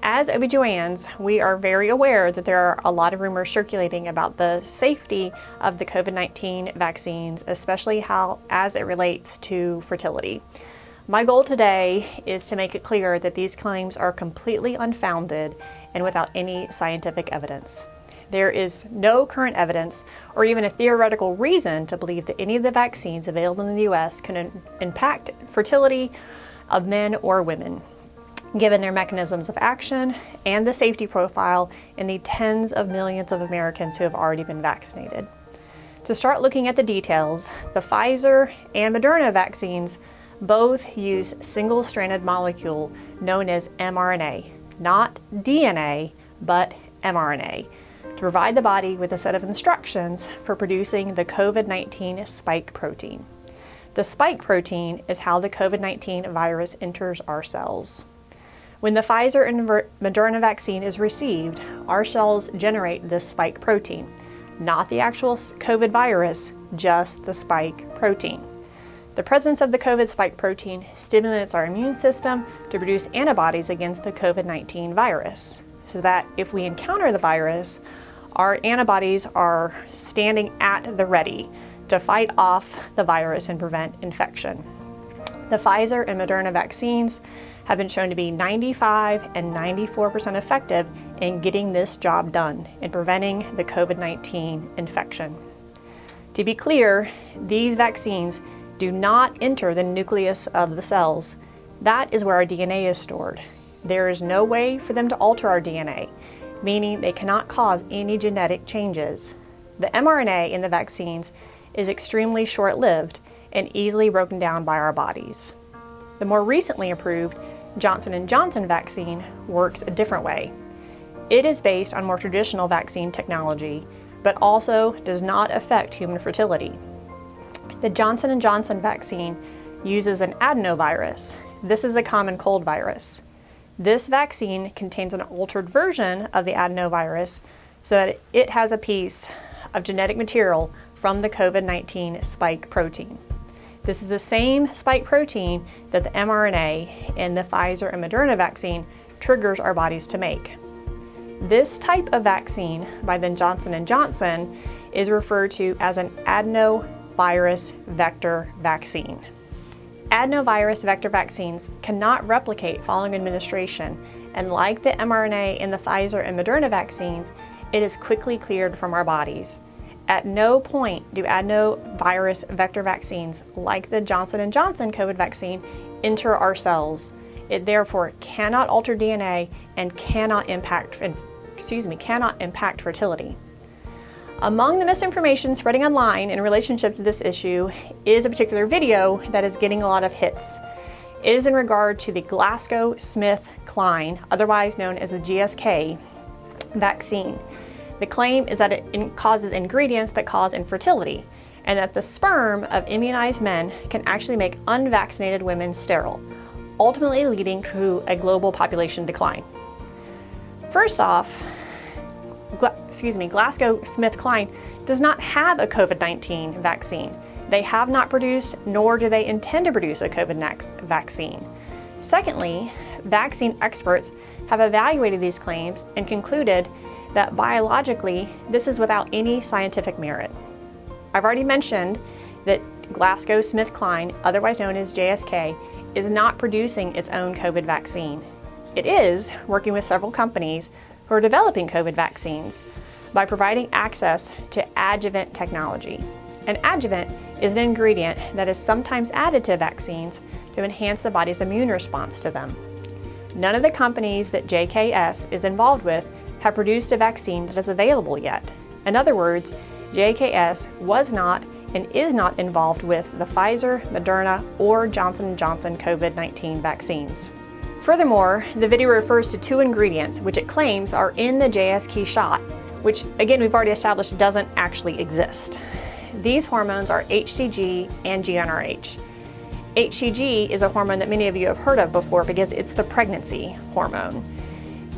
As OBGYNs, we are very aware that there are a lot of rumors circulating about the safety of the COVID-19 vaccines, especially as it relates to fertility. My goal today is to make it clear that these claims are completely unfounded and without any scientific evidence. There is no current evidence or even a theoretical reason to believe that any of the vaccines available in the U.S. can impact fertility of men or women, given their mechanisms of action and the safety profile in the tens of millions of Americans who have already been vaccinated. To start looking at the details, the Pfizer and Moderna vaccines both use single-stranded molecule known as mRNA, not DNA, but mRNA, to provide the body with a set of instructions for producing the COVID-19 spike protein. The spike protein is how the COVID-19 virus enters our cells. When the Pfizer and Moderna vaccine is received, our cells generate this spike protein, not the actual COVID virus, just the spike protein. The presence of the COVID spike protein stimulates our immune system to produce antibodies against the COVID-19 virus, so that if we encounter the virus, our antibodies are standing at the ready to fight off the virus and prevent infection. The Pfizer and Moderna vaccines have been shown to be 95 and 94% effective in getting this job done in preventing the COVID-19 infection. To be clear, these vaccines do not enter the nucleus of the cells. That is where our DNA is stored. There is no way for them to alter our DNA, meaning they cannot cause any genetic changes. The mRNA in the vaccines is extremely short-lived and easily broken down by our bodies. The more recently approved Johnson & Johnson vaccine works a different way. It is based on more traditional vaccine technology, but also does not affect human fertility. The Johnson & Johnson vaccine uses an adenovirus. This is a common cold virus. This vaccine contains an altered version of the adenovirus so that it has a piece of genetic material from the COVID-19 spike protein. This is the same spike protein that the mRNA in the Pfizer and Moderna vaccine triggers our bodies to make. This type of vaccine by the Johnson & Johnson is referred to as an adenovirus vector vaccine. Adenovirus vector vaccines cannot replicate following administration, and like the mRNA in the Pfizer and Moderna vaccines, it is quickly cleared from our bodies. At no point do adenovirus vector vaccines, like the Johnson & Johnson COVID vaccine, enter our cells. It therefore cannot alter DNA and cannot impact fertility. Among the misinformation spreading online in relationship to this issue is a particular video that is getting a lot of hits. It is in regard to the GlaxoSmithKline, otherwise known as the GSK vaccine. The claim is that it causes ingredients that cause infertility, and that the sperm of immunized men can actually make unvaccinated women sterile, ultimately leading to a global population decline. First off, GlaxoSmithKline does not have a COVID-19 vaccine. They have not produced, nor do they intend to produce a COVID vaccine. Secondly, vaccine experts have evaluated these claims and concluded that biologically, this is without any scientific merit. I've already mentioned that GlaxoSmithKline, otherwise known as JSK, is not producing its own COVID vaccine. It is working with several companies who are developing COVID vaccines by providing access to adjuvant technology. An adjuvant is an ingredient that is sometimes added to vaccines to enhance the body's immune response to them. None of the companies that JKS is involved with have produced a vaccine that is available yet. In other words, JKS was not and is not involved with the Pfizer, Moderna, or Johnson & Johnson COVID-19 vaccines. Furthermore, the video refers to two ingredients which it claims are in the JSK shot, which again we've already established doesn't actually exist. These hormones are HCG and GnRH. HCG is a hormone that many of you have heard of before because it's the pregnancy hormone.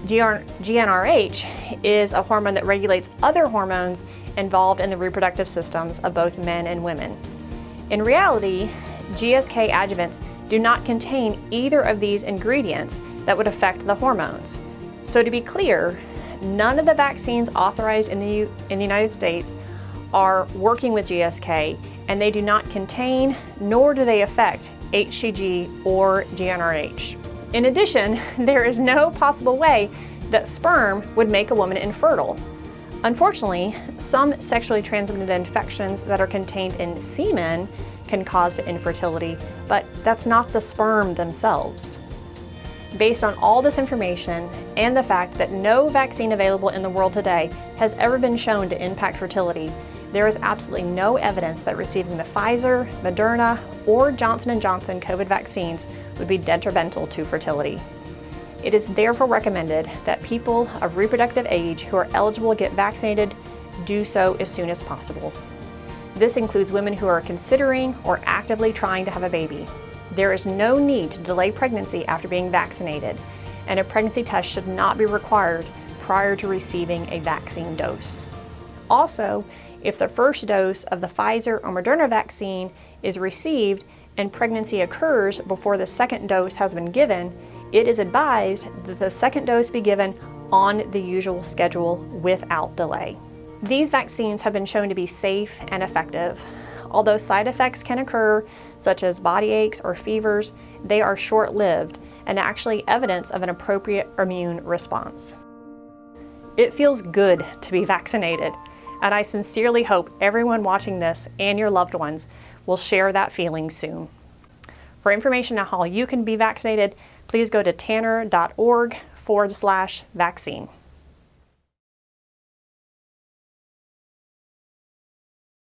GnRH is a hormone that regulates other hormones involved in the reproductive systems of both men and women. In reality, GSK adjuvants do not contain either of these ingredients that would affect the hormones. So to be clear, none of the vaccines authorized in the United States are working with GSK, and they do not contain nor do they affect HCG or GnRH. In addition, there is no possible way that sperm would make a woman infertile. Unfortunately, some sexually transmitted infections that are contained in semen can cause infertility, but that's not the sperm themselves. Based on all this information and the fact that no vaccine available in the world today has ever been shown to impact fertility, there is absolutely no evidence that receiving the Pfizer, Moderna, or Johnson & Johnson COVID vaccines would be detrimental to fertility. It is therefore recommended that people of reproductive age who are eligible to get vaccinated do so as soon as possible. This includes women who are considering or actively trying to have a baby. There is no need to delay pregnancy after being vaccinated, and a pregnancy test should not be required prior to receiving a vaccine dose. Also, if the first dose of the Pfizer or Moderna vaccine is received and pregnancy occurs before the second dose has been given, it is advised that the second dose be given on the usual schedule without delay. These vaccines have been shown to be safe and effective. Although side effects can occur, such as body aches or fevers, they are short-lived and actually evidence of an appropriate immune response. It feels good to be vaccinated, and I sincerely hope everyone watching this and your loved ones will share that feeling soon. For information on how you can be vaccinated, please go to tanner.org/vaccine.